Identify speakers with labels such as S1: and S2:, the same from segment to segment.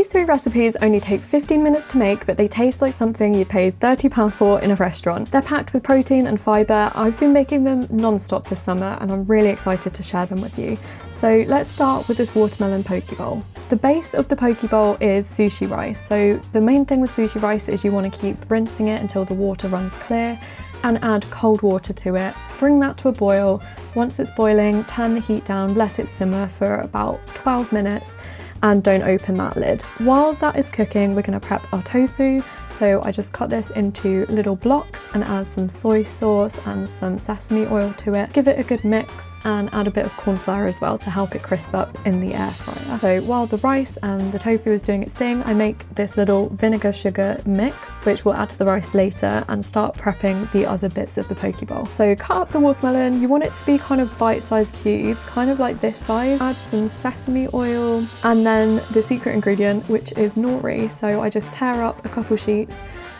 S1: These 3 recipes only take 15 minutes to make, but they taste like something you'd pay £30 for in a restaurant. They're packed with protein and fibre. I've been making them non-stop this summer and I'm really excited to share them with you. So let's start with this watermelon poke bowl. The base of the poke bowl is sushi rice. So the main thing with sushi rice is you want to keep rinsing it until the water runs clear and add cold water to it. Bring that to a boil. Once it's boiling, turn the heat down, let it simmer for about 12 minutes and don't open that lid. While that is cooking, we're going to prep our tofu. So I just cut this into little blocks and add some soy sauce and some sesame oil to it. Give it a good mix and add a bit of corn flour as well to help it crisp up in the air fryer. So while the rice and the tofu is doing its thing, I make this little vinegar sugar mix, which we'll add to the rice later, and start prepping the other bits of the poke bowl. So cut up the watermelon. You want it to be kind of bite-sized cubes, kind of like this size. Add some sesame oil and then the secret ingredient, which is nori. So I just tear up a couple sheets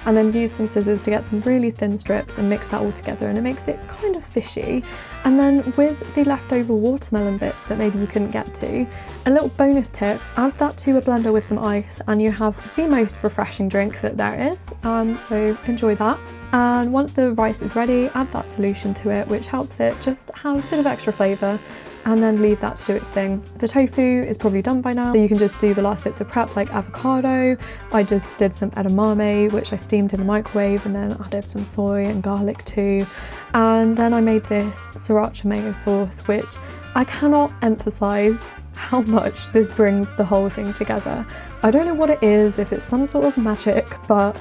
S1: and then use some scissors to get some really thin strips and mix that all together, and it makes it kind of fishy. And then with the leftover watermelon bits that maybe you couldn't get to, a little bonus tip, add that to a blender with some ice and you have the most refreshing drink that there is, so enjoy that. And once the rice is ready, add that solution to it, which helps it just have a bit of extra flavour, and then leave that to do its thing. The tofu is probably done by now, so you can just do the last bits of prep like avocado. I just did some edamame, which I steamed in the microwave, and then added some soy and garlic too. And then I made this sriracha mayo sauce, which I cannot emphasize how much this brings the whole thing together. I don't know what it is, if it's some sort of magic, but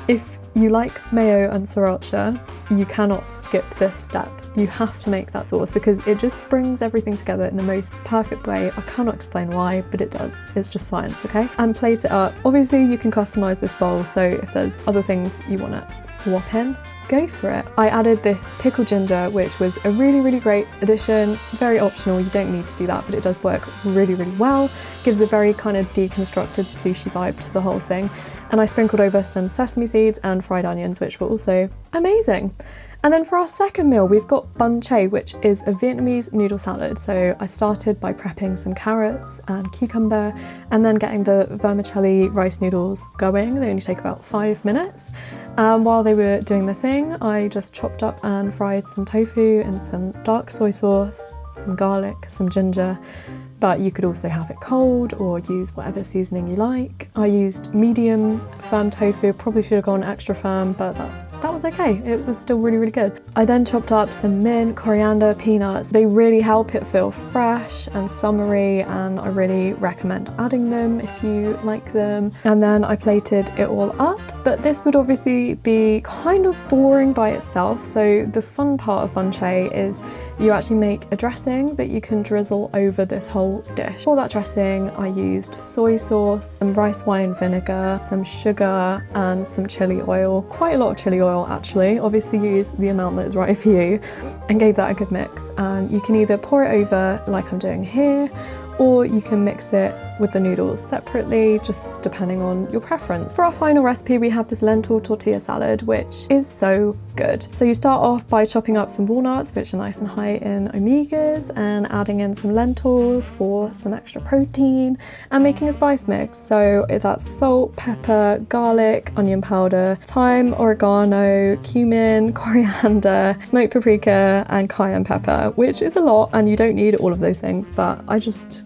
S1: if you like mayo and sriracha, you cannot skip this step. You have to make that sauce because it just brings everything together in the most perfect way. I cannot explain why, but it does. It's just science, okay? And plate it up. Obviously, you can customize this bowl, so if there's other things you want to swap in, go for it. I added this pickled ginger, which was a really, really great addition. Very optional, you don't need to do that, but it does work really, really well. Gives a very kind of deconstructed sushi vibe to the whole thing. And I sprinkled over some sesame seeds and fried onions, which were also amazing. And then for our second meal, we've got Bun Chay, which is a Vietnamese noodle salad. So I started by prepping some carrots and cucumber and then getting the vermicelli rice noodles going. They only take about 5 minutes. While they were doing the thing, I just chopped up and fried some tofu in some dark soy sauce, some garlic, some ginger, but you could also have it cold or use whatever seasoning you like. I used medium firm tofu, probably should have gone extra firm, but that was okay. It was still really, really good. I then chopped up some mint, coriander, peanuts. They really help it feel fresh and summery, and I really recommend adding them if you like them. And then I plated it all up, but this would obviously be kind of boring by itself. So the fun part of Bun Chay is you actually make a dressing that you can drizzle over this whole dish. For that dressing, I used soy sauce, some rice wine vinegar, some sugar, and some chili oil. Quite a lot of chili oil actually. Obviously use the amount that is right for you, and gave that a good mix. And you can either pour it over like I'm doing here, or you can mix it with the noodles separately, just depending on your preference. For our final recipe, we have this lentil tortilla salad, which is so good. So you start off by chopping up some walnuts, which are nice and high in omegas, and adding in some lentils for some extra protein, and making a spice mix. So that's salt, pepper, garlic, onion powder, thyme, oregano, cumin, coriander, smoked paprika, and cayenne pepper, which is a lot, and you don't need all of those things, but I just,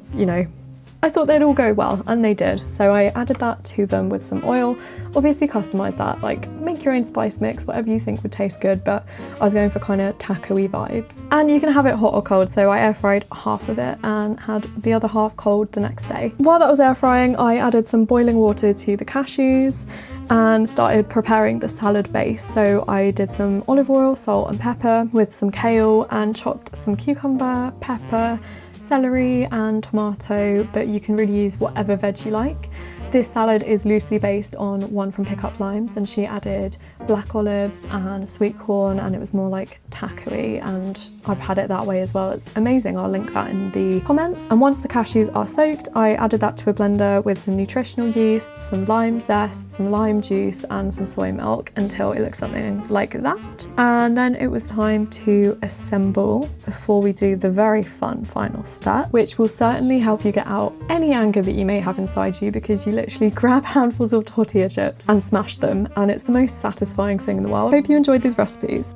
S1: I thought they'd all go well, and they did. So I added that to them with some oil. Obviously customize that, like make your own spice mix, whatever you think would taste good, but I was going for kind of taco-y vibes. And you can have it hot or cold, so I air fried half of it and had the other half cold the next day. While that was air frying, I added some boiling water to the cashews and started preparing the salad base. So I did some olive oil, salt and pepper with some kale, and chopped some cucumber, pepper, celery and tomato, but you can really use whatever veg you like. This salad is loosely based on one from Pick Up Limes, and she added black olives and sweet corn, and it was more like taco-y, and I've had it that way as well. It's amazing. I'll link that in the comments. And once the cashews are soaked, I added that to a blender with some nutritional yeast, some lime zest, some lime juice, and some soy milk until it looks something like that. And then it was time to assemble before we do the very fun final step, which will certainly help you get out any anger that you may have inside you, because you literally grab handfuls of tortilla chips and smash them, and it's the most satisfying thing in the world. Hope you enjoyed these recipes.